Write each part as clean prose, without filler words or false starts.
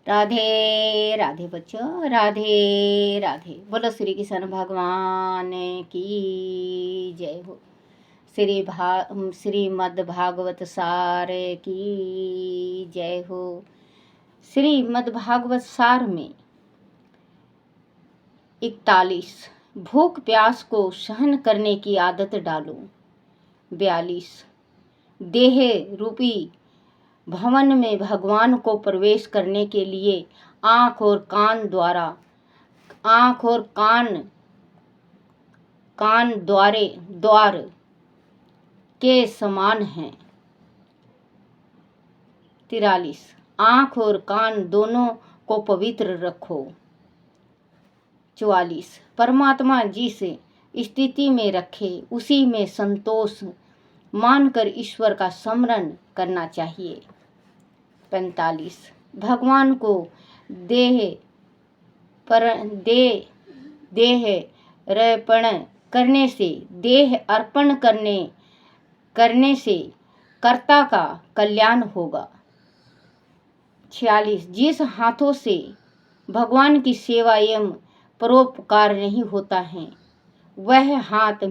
राधे राधे बच्चों, राधे राधे। बोलो श्री कृष्ण भगवान की जय हो। श्रीमद् भागवत सार की जय हो। श्रीमद् भागवत सार में 41 भूख प्यास को सहन करने की आदत डालो। 42 देह रूपी भवन में भगवान को प्रवेश करने के लिए आँख और कान द्वार के समान हैं। 43 आँख और कान दोनों को पवित्र रखो। 44 परमात्मा जिस स्थिति में रखे उसी में संतोष मानकर ईश्वर का स्मरण करना चाहिए। 45 भगवान को देह अर्पण करने से कर्ता का कल्याण होगा। 46 जिस हाथों से भगवान की सेवा एवं परोपकार नहीं होता है वह हाथ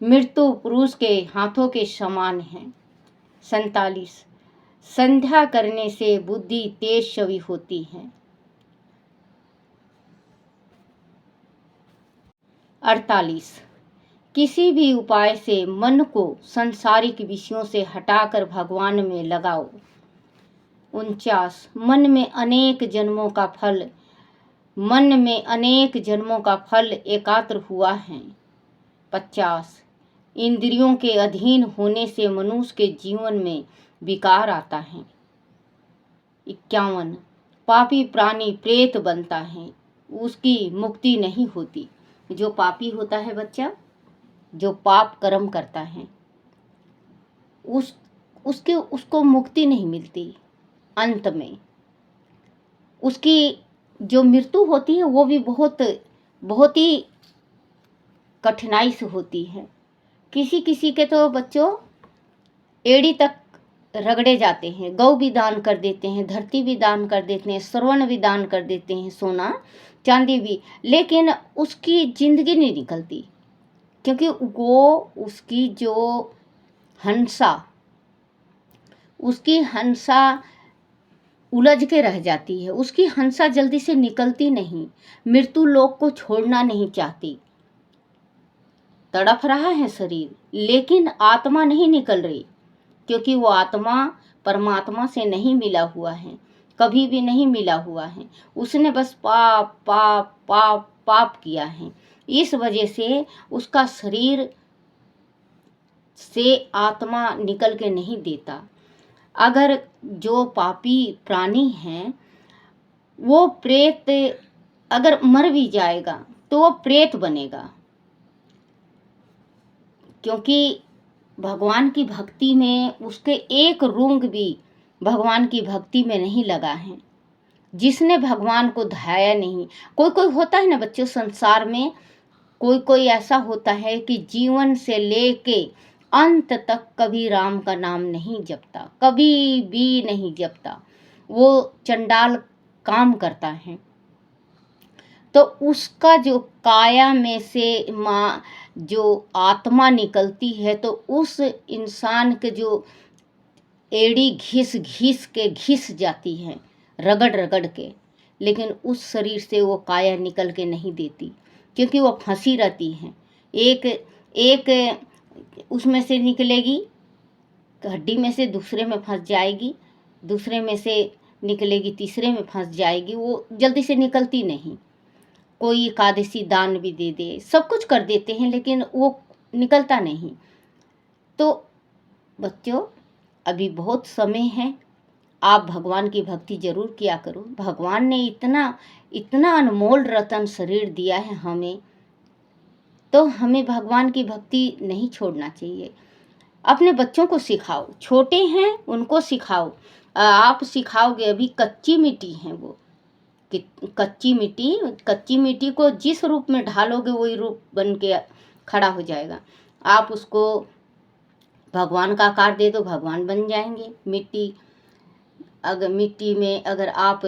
मृत्यु पुरुष के हाथों के समान है। 47 संध्या करने से बुद्धि तेज छवि होती है। 48 किसी भी उपाय से मन को सांसारिक विषयों से हटाकर भगवान में लगाओ। 49 मन में अनेक जन्मों का फल एकात्र हुआ है। 50 इंद्रियों के अधीन होने से मनुष्य के जीवन में विकार आता है। 51 पापी प्राणी प्रेत बनता है, उसकी मुक्ति नहीं होती। जो पापी होता है बच्चा, जो पाप कर्म करता है उसको मुक्ति नहीं मिलती। अंत में उसकी जो मृत्यु होती है वो भी बहुत ही कठिनाई से होती है। किसी के तो बच्चों एड़ी तक रगड़े जाते हैं, गौ भी दान कर देते हैं, धरती भी दान कर देते हैं, श्रवण भी दान कर देते हैं, सोना चांदी भी, लेकिन उसकी जिंदगी नहीं निकलती क्योंकि वो उसकी हंसा उलझ के रह जाती है। उसकी हंसा जल्दी से निकलती नहीं, मृत्यु लोक को छोड़ना नहीं चाहती। तड़फ रहा है शरीर लेकिन आत्मा नहीं निकल रही क्योंकि वो आत्मा परमात्मा से नहीं मिला हुआ है, कभी भी नहीं मिला हुआ है। उसने बस पाप पाप पाप पाप किया है। इस वजह से उसका शरीर से आत्मा निकल के नहीं देता। अगर जो पापी प्राणी हैं वो प्रेत अगर मर भी जाएगा तो वो प्रेत बनेगा क्योंकि भगवान की भक्ति में उसके एक रूंग भी भगवान की भक्ति में नहीं लगा है। जिसने भगवान को ध्याया नहीं, कोई होता है ना बच्चों संसार में, कोई ऐसा होता है कि जीवन से लेके अंत तक कभी राम का नाम नहीं जपता, कभी भी नहीं जपता, वो चंडाल काम करता है। तो उसका जो काया में से जो आत्मा निकलती है तो उस इंसान के जो एड़ी घिस जाती है रगड़ के, लेकिन उस शरीर से वो काया निकल के नहीं देती क्योंकि वो फंसी रहती है। एक उसमें से निकलेगी, हड्डी में से दूसरे में फंस जाएगी, दूसरे में से निकलेगी तीसरे में फंस जाएगी, वो जल्दी से निकलती नहीं। कोई एकादशी दान भी दे दे, सब कुछ कर देते हैं लेकिन वो निकलता नहीं। तो बच्चों अभी बहुत समय है, आप भगवान की भक्ति जरूर किया करो। भगवान ने इतना अनमोल रतन शरीर दिया है हमें, तो हमें भगवान की भक्ति नहीं छोड़ना चाहिए। अपने बच्चों को सिखाओ, छोटे हैं उनको सिखाओ। आप सिखाओगे, अभी कच्ची मिट्टी है वो, कि कच्ची मिट्टी को जिस रूप में ढालोगे वही रूप बन के खड़ा हो जाएगा। आप उसको भगवान का आकार दे दो, भगवान बन जाएंगे। मिट्टी अगर मिट्टी में अगर आप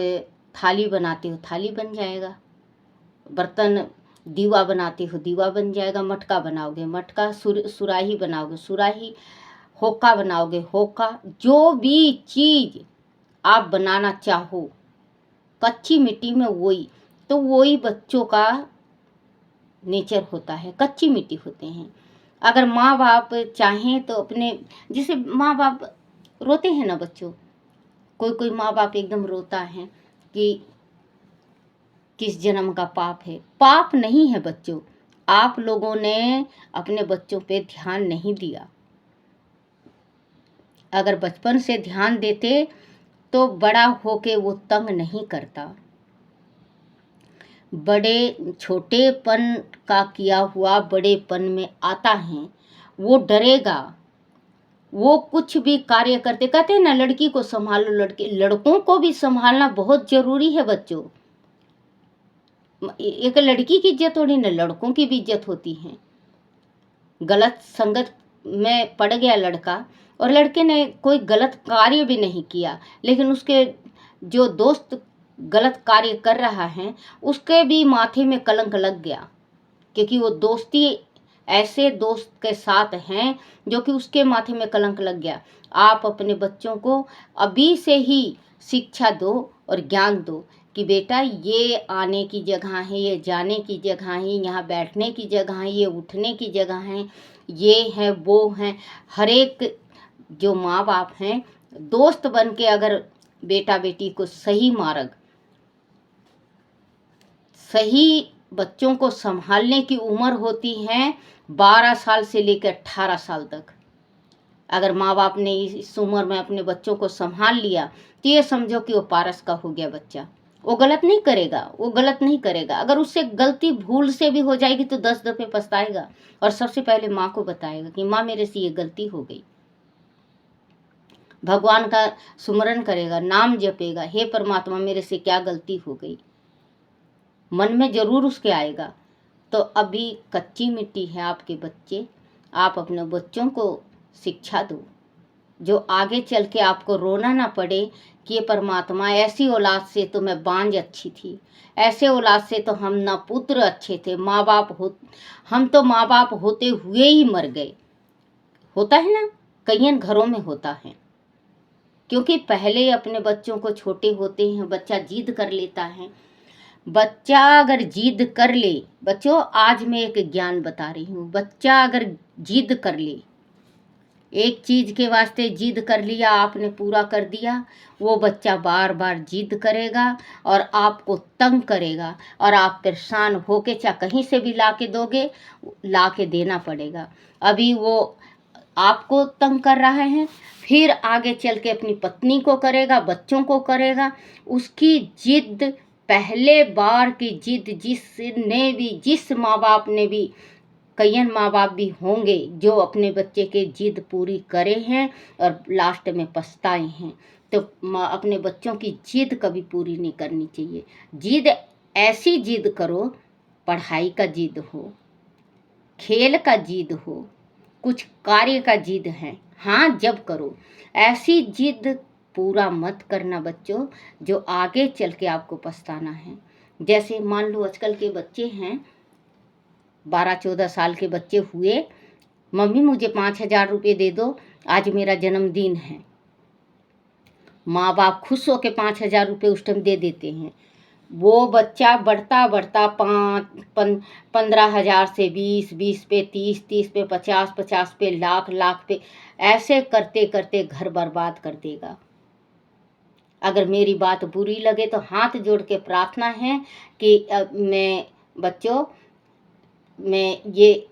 थाली बनाते हो थाली बन जाएगा, बर्तन दीवा बनाते हो दीवा बन जाएगा, मटका बनाओगे मटका, सुराही बनाओगे सुराही, होका बनाओगे होका। जो भी चीज़ आप बनाना चाहो कच्ची मिट्टी में वही बच्चों का नेचर होता है, कच्ची मिट्टी होते हैं। अगर माँ बाप चाहें तो अपने, जैसे माँ बाप रोते हैं ना बच्चों, कोई माँ बाप एकदम रोता है कि किस जन्म का पाप है। पाप नहीं है बच्चों, आप लोगों ने अपने बच्चों पे ध्यान नहीं दिया। अगर बचपन से ध्यान देते तो बड़ा होके वो तंग नहीं करता। बड़े छोटेपन का किया हुआ बड़ेपन में आता है, वो डरेगा। वो कुछ भी कार्य करते, कहते हैं ना लड़की को संभालो, लड़कों को भी संभालना बहुत जरूरी है बच्चों। एक लड़की की इज्जत थोड़ी ना, लड़कों की भी इज्जत होती है। गलत संगत में पड़ गया लड़का और लड़के ने कोई गलत कार्य भी नहीं किया, लेकिन उसके जो दोस्त गलत कार्य कर रहा है उसके भी माथे में कलंक लग गया, क्योंकि वो दोस्ती ऐसे दोस्त के साथ हैं जो कि उसके माथे में कलंक लग गया। आप अपने बच्चों को अभी से ही शिक्षा दो और ज्ञान दो कि बेटा ये आने की जगह है, ये जाने की जगह है, यहाँ बैठने की जगह है, ये उठने की जगह है, ये है वो है। हर एक जो माँ बाप हैं दोस्त बन के अगर बेटा बेटी को सही मार्ग, सही बच्चों को संभालने की उम्र होती है 12 साल से लेकर 18 साल तक। अगर माँ बाप ने इस उम्र में अपने बच्चों को संभाल लिया तो ये समझो कि वो पारस का हो गया बच्चा। वो गलत नहीं करेगा, वो गलत नहीं करेगा। अगर उससे गलती भूल से भी हो जाएगी तो 10 दफे पछताएगा और सबसे पहले माँ को बताएगा कि माँ मेरे से ये गलती हो गई। भगवान का सुमरन करेगा, नाम जपेगा, हे परमात्मा मेरे से क्या गलती हो गई, मन में जरूर उसके आएगा। तो अभी कच्ची मिट्टी है आपके बच्चे, आप अपने बच्चों को शिक्षा दो जो आगे चल के आपको रोना ना पड़े कि ये परमात्मा ऐसी औलाद से तो मैं बांझ अच्छी थी, ऐसे औलाद से तो हम ना पुत्र अच्छे थे, हम तो माँ बाप होते हुए ही मर गए। होता है ना, कई घरों में होता है, क्योंकि पहले अपने बच्चों को छोटे होते हैं बच्चा जिद कर लेता है। बच्चा अगर जिद कर ले, बच्चों आज मैं एक ज्ञान बता रही हूँ, बच्चा अगर जिद कर ले, एक चीज़ के वास्ते जिद कर लिया, आपने पूरा कर दिया, वो बच्चा बार बार जिद करेगा और आपको तंग करेगा और आप परेशान होके चाहे कहीं से भी ला के दोगे, ला के देना पड़ेगा। अभी वो आपको तंग कर रहा है, फिर आगे चल के अपनी पत्नी को करेगा, बच्चों को करेगा। उसकी जिद, पहले बार की जिद जिस माँ बाप ने भी, कई माँ बाप भी होंगे जो अपने बच्चे के जिद पूरी करे हैं और लास्ट में पछताए हैं। तो अपने बच्चों की जिद कभी पूरी नहीं करनी चाहिए। जिद ऐसी जिद करो, पढ़ाई का जिद हो, खेल का जिद हो, कुछ कार्य का जिद है, हाँ जब करो। ऐसी जिद पूरा मत करना बच्चों जो आगे चल के आपको पछताना है। जैसे मान लो आजकल के बच्चे हैं, 12-14 साल के बच्चे हुए, मम्मी मुझे 5,000 रुपये दे दो, आज मेरा जन्मदिन है। माँ बाप खुश होकर 5,000 रुपये उस टाइम दे देते हैं। वो बच्चा बढ़ता बढ़ता 15,000 से 20 पे 30 पे 50 पे लाख पे ऐसे करते करते घर बर्बाद कर देगा। अगर मेरी बात बुरी लगे तो हाथ जोड़ के प्रार्थना है कि मैं ये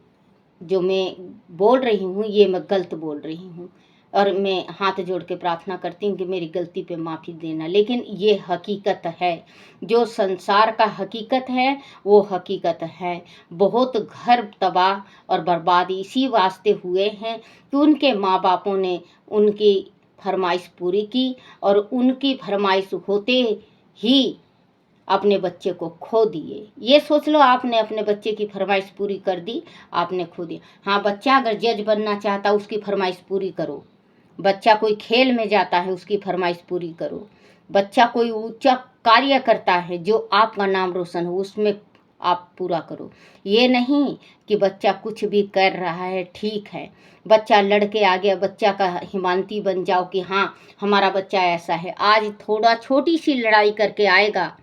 जो मैं बोल रही हूँ ये मैं गलत बोल रही हूँ और मैं हाथ जोड़ के प्रार्थना करती हूँ कि मेरी गलती पे माफ़ी देना। लेकिन ये हकीकत है, जो संसार का हकीकत है वो हकीकत है। बहुत घर तबाह और बर्बाद इसी वास्ते हुए हैं कि उनके माँ बापों ने उनकी फरमाइश पूरी की और उनकी फरमाइश होते ही अपने बच्चे को खो दिए। ये सोच लो आपने अपने बच्चे की फरमाइश पूरी कर दी, आपने खो दिया। हाँ, बच्चा अगर जज बनना चाहता उसकी फरमाइश पूरी करो, बच्चा कोई खेल में जाता है उसकी फरमाइश पूरी करो, बच्चा कोई ऊंचा कार्य करता है जो आपका नाम रोशन हो, उसमें आप पूरा करो। ये नहीं कि बच्चा कुछ भी कर रहा है ठीक है, बच्चा लड़के आ गया, बच्चा का हिमांती बन जाओ कि हाँ हमारा बच्चा ऐसा है। आज थोड़ा छोटी सी लड़ाई करके आएगा,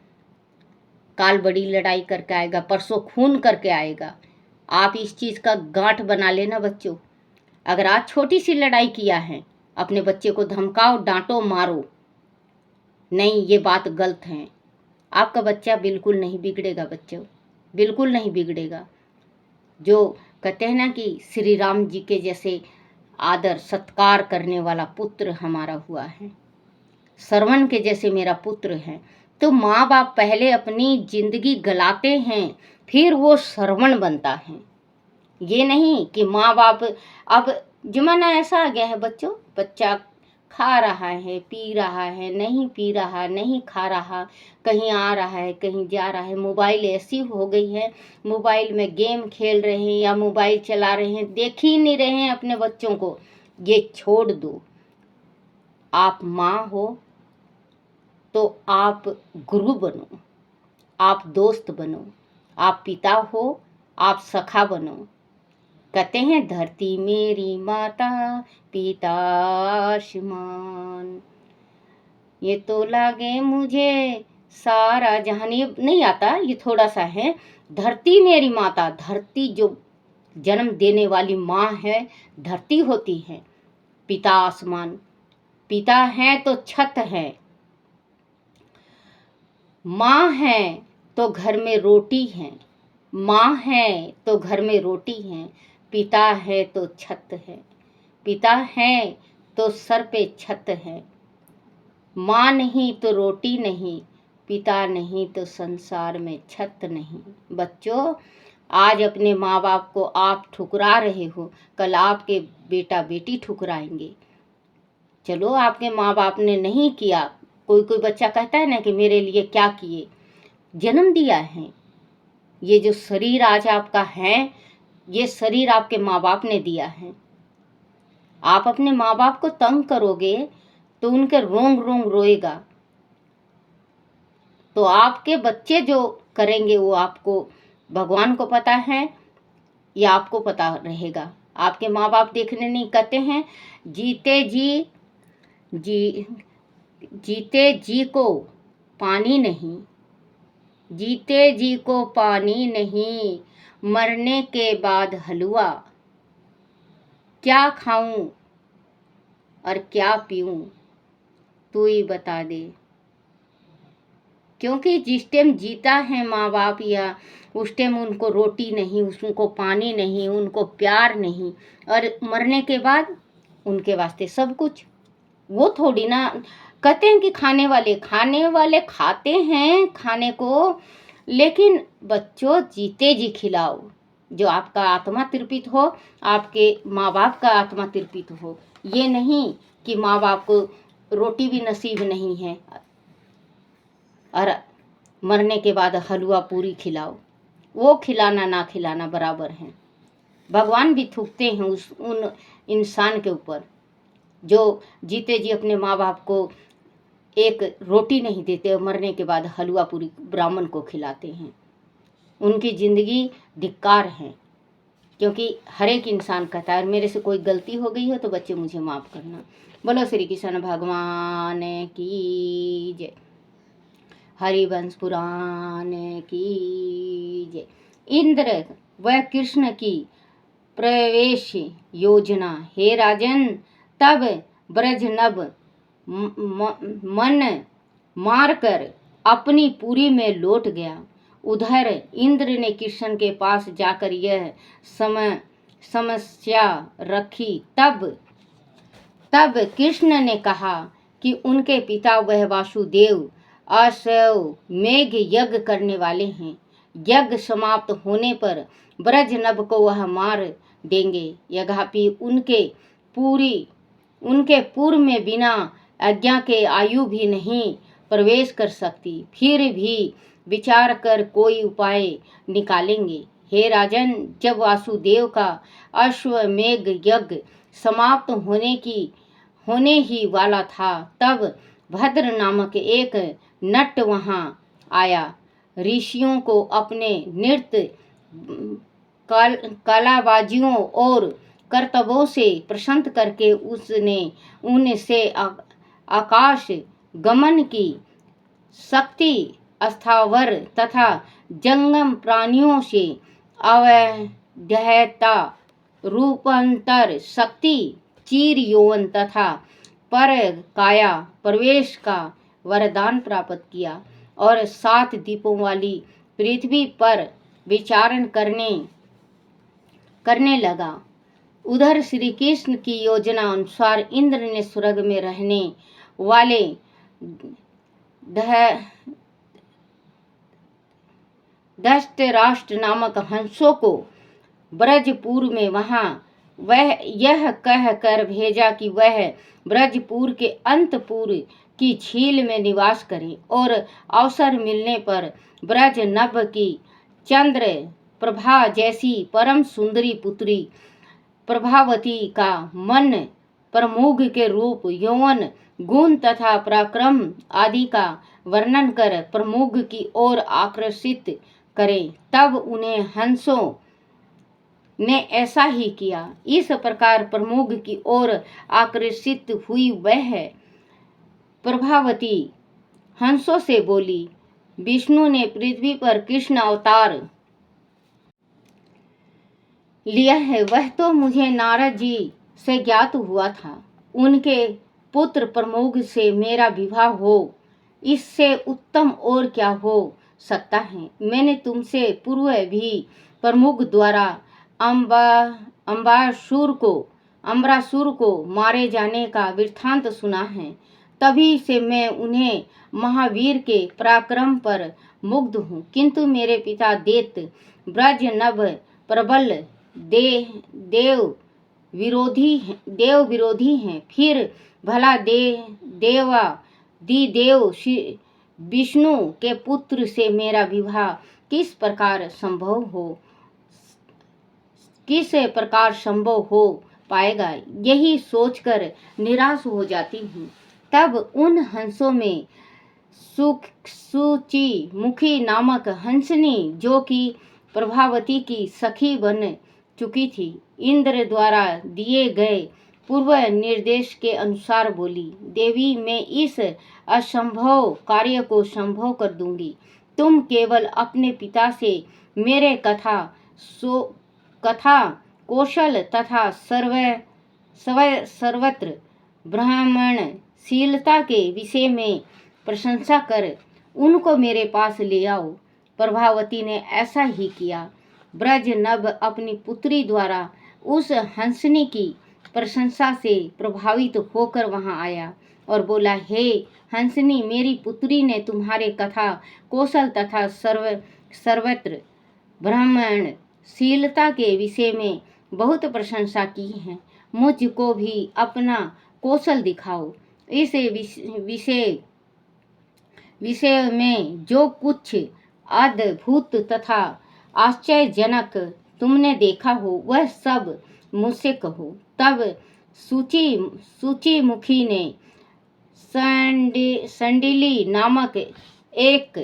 काल बड़ी लड़ाई करके आएगा, परसों खून करके आएगा। आप इस चीज़ का गांठ बना लेना बच्चों। अगर आज छोटी सी लड़ाई किया है, अपने बच्चे को धमकाओ, डांटो, मारो, नहीं ये बात गलत है। आपका बच्चा बिल्कुल नहीं बिगड़ेगा बच्चों, बिल्कुल नहीं बिगड़ेगा। जो कहते हैं ना कि श्री राम जी के जैसे आदर सत्कार करने वाला पुत्र हमारा हुआ है, श्रवण के जैसे मेरा पुत्र है। तो माँ बाप पहले अपनी जिंदगी गलाते हैं, फिर वो श्रवण बनता है। ये नहीं कि माँ बाप, अब जमाना ऐसा आ गया है बच्चों, बच्चा खा रहा है, पी रहा है, नहीं पी रहा, नहीं खा रहा, कहीं आ रहा है, कहीं जा रहा है। मोबाइल ऐसी हो गई है, मोबाइल में गेम खेल रहे हैं या मोबाइल चला रहे हैं, देख ही नहीं रहे हैं अपने बच्चों को। ये छोड़ दो। आप माँ हो तो आप गुरु बनो, आप दोस्त बनो, आप पिता हो आप सखा बनो। कहते हैं धरती मेरी माता, पिता आसमान, ये तो लागे मुझे सारा जहान। ये नहीं आता, ये थोड़ा सा है। धरती मेरी माता, धरती जो जन्म देने वाली माँ है, धरती होती है। पिता आसमान, पिता है तो छत है, माँ है तो घर में रोटी है, माँ है तो घर में रोटी है, पिता है तो छत है, पिता है तो सर पे छत है, माँ नहीं तो रोटी नहीं, पिता नहीं तो संसार में छत नहीं। बच्चों, आज अपने माँ बाप को आप ठुकरा रहे हो, कल आपके बेटा बेटी ठुकराएंगे। चलो आपके माँ बाप ने नहीं किया, कोई कोई बच्चा कहता है ना कि मेरे लिए क्या किए, जन्म दिया है। ये जो शरीर आज आपका है, ये शरीर आपके माँ बाप ने दिया है। आप अपने माँ बाप को तंग करोगे तो उनके रोंग रोंग रोएगा, तो आपके बच्चे जो करेंगे वो आपको, भगवान को पता है या आपको पता रहेगा। आपके माँ बाप देखने नहीं, कहते हैं जीते जी को पानी नहीं, जीते जी को पानी नहीं, मरने के बाद हलवा, क्या खाऊं और क्या पीऊं तू ही बता दे। क्योंकि जिस टाइम जीता है माँ बाप, या उस टाइम उनको रोटी नहीं, उनको पानी नहीं, उनको प्यार नहीं, और मरने के बाद उनके वास्ते सब कुछ। वो थोड़ी ना कहते हैं कि खाने वाले खाते हैं खाने को, लेकिन बच्चों जीते जी खिलाओ, जो आपका आत्मा तृप्त हो, आपके माँ बाप का आत्मा तृप्त हो। ये नहीं कि माँ बाप को रोटी भी नसीब नहीं है और मरने के बाद हलवा पूरी खिलाओ। वो खिलाना ना खिलाना बराबर है। भगवान भी थूकते हैं उन इंसान के ऊपर जो जीते जी अपने माँ बाप को एक रोटी नहीं देते और मरने के बाद हलवा पूरी ब्राह्मण को खिलाते हैं। उनकी ज़िंदगी धिक्कार है, क्योंकि हर एक इंसान कहता है मेरे से कोई गलती हो गई हो तो बच्चे मुझे माफ़ करना। बोलो श्री कृष्ण भगवान की जय, हरिवंश पुराण की जय। इंद्र व कृष्ण की प्रवेश योजना, हे राजन तब ब्रजनभ मन मारकर अपनी पुरी में लौट गया। उधर इंद्र ने कृष्ण के पास जाकर यह समस्या रखी। तब कृष्ण ने कहा कि उनके पिता वह वासुदेव अश्वमेघ यज्ञ करने वाले हैं। यज्ञ समाप्त होने पर ब्रजनभ को वह मार देंगे। यद्यपि उनके पूर्व में बिना आज्ञा के आयु भी नहीं प्रवेश कर सकती, फिर भी विचार कर कोई उपाय निकालेंगे। हे राजन, जब वासुदेव का अश्वमेघ यज्ञ समाप्त होने ही वाला था, तब भद्र नामक एक नट वहाँ आया। ऋषियों को अपने नृत्य कलाबाजियों और करतबों से प्रसन्न करके उसने उनसे आकाश गमन की शक्ति, स्थावर तथा जंगम प्राणियों से अवैधता, रूपांतर शक्ति, चीर यौवन तथा पर काया प्रवेश का वरदान प्राप्त किया और 7 द्वीपों वाली पृथ्वी पर विचरण करने लगा। उधर श्री कृष्ण की योजना अनुसार इंद्र ने स्वर्ग में रहने वाले धृतराष्ट्र नामक हंसों को ब्रजपुर में वहां वह यह कह कर भेजा कि वह ब्रजपुर के अंतपुर की झील में निवास करें और अवसर मिलने पर ब्रज नभ की चंद्र प्रभा जैसी परम सुंदरी पुत्री प्रभावती का मन प्रमुख के रूप, यौवन, गुण तथा पराक्रम आदि का वर्णन कर प्रमुख की ओर आकर्षित करें। तब उन्हें हंसों ने ऐसा ही किया। इस प्रकार प्रमुख की ओर आकर्षित हुई वह प्रभावती हंसों से बोली, विष्णु ने पृथ्वी पर कृष्ण अवतार लिया है, वह तो मुझे नारद जी से ज्ञात हुआ था। उनके पुत्र प्रमुख से मेरा विवाह हो, इससे उत्तम और क्या हो सकता है। मैंने तुमसे पूर्व भी प्रमुख द्वारा अम्बरासुर को मारे जाने का वृत्तांत सुना है। तभी से मैं उन्हें महावीर के पराक्रम पर मुग्ध हूँ। किंतु मेरे पिता दैत्य ब्रजनभ प्रबल देव विरोधी हैं। फिर भला देव विष्णु के पुत्र से मेरा विवाह किस प्रकार संभव हो पाएगा, यही सोचकर निराश हो जाती हूँ। तब उन हंसों में सूची मुखी नामक हंसनी, जो कि प्रभावती की सखी बन चुकी थी, इंद्र द्वारा दिए गए पूर्व निर्देश के अनुसार बोली, देवी, मैं इस असंभव कार्य को संभव कर दूंगी। तुम केवल अपने पिता से मेरे कथा कौशल तथा सर्वत्र ब्राह्मणशीलता के विषय में प्रशंसा कर उनको मेरे पास ले आओ। प्रभावती ने ऐसा ही किया। ब्रजनभ अपनी पुत्री द्वारा उस हंसनी की प्रशंसा से प्रभावित होकर वहां आया और बोला, हे हंसनी, मेरी पुत्री ने तुम्हारे कथा कौशल तथा सर्वत्र ब्राह्मणशीलता के विषय में बहुत प्रशंसा की है। मुझको भी अपना कौशल दिखाओ। इस विषय में जो कुछ अद्भुत तथा आश्चर्यजनक तुमने देखा हो, वह सब मुझसे कहो। तब सूची मुखी ने संडिली नामक एक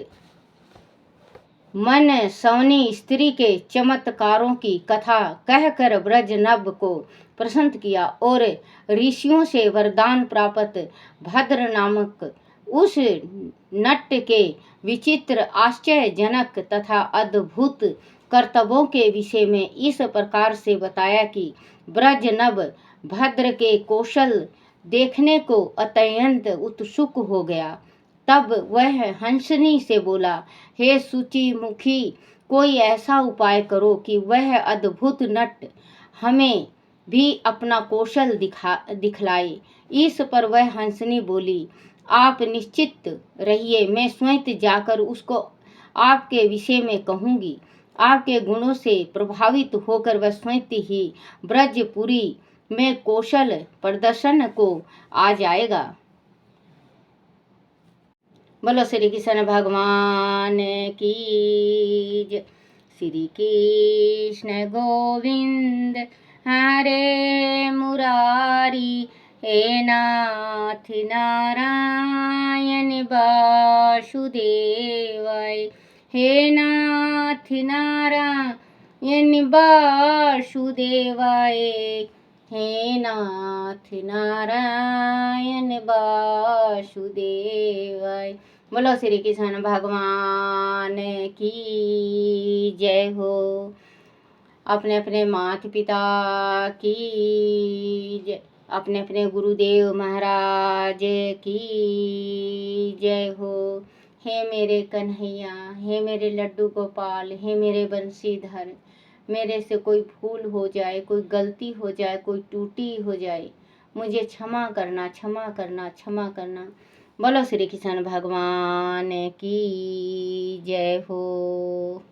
मन सवनी स्त्री के चमत्कारों की कथा कहकर ब्रजनभ को प्रसन्न किया और ऋषियों से वरदान प्राप्त भद्र नामक उस नट के विचित्र, आश्चर्यजनक तथा अद्भुत कर्तव्यों के विषय में इस प्रकार से बताया कि ब्रजनभ भद्र के कौशल देखने को अत्यंत उत्सुक हो गया। तब वह हंसनी से बोला, हे सूची मुखी, कोई ऐसा उपाय करो कि वह अद्भुत नट हमें भी अपना कौशल दिखलाए। इस पर वह हंसनी बोली, आप निश्चित रहिए, मैं स्वयं जाकर उसको आपके विषय में कहूँगी। आपके गुणों से प्रभावित होकर वह स्वयं ही ब्रजपुरी में कौशल प्रदर्शन को आ जाएगा। बोलो श्री कृष्ण भगवान की जय। श्री कृष्ण गोविंद हरे मुरारी, हे नाथ नारायण वासुदेवाय, हे नाथ नारायण वासुदेवाय, हे नाथ नारायण वासुदेवाय। बोलो श्री कृष्ण भगवान की जय हो। अपने अपने माता पिता की जय, अपने अपने गुरुदेव महाराज की जय हो। हे मेरे कन्हैया, हे मेरे लड्डू गोपाल, हे मेरे बंसीधर, मेरे से कोई भूल हो जाए, कोई गलती हो जाए, कोई टूटी हो जाए, मुझे क्षमा करना, क्षमा करना, क्षमा करना। बोलो श्री कृष्ण भगवान की जय हो।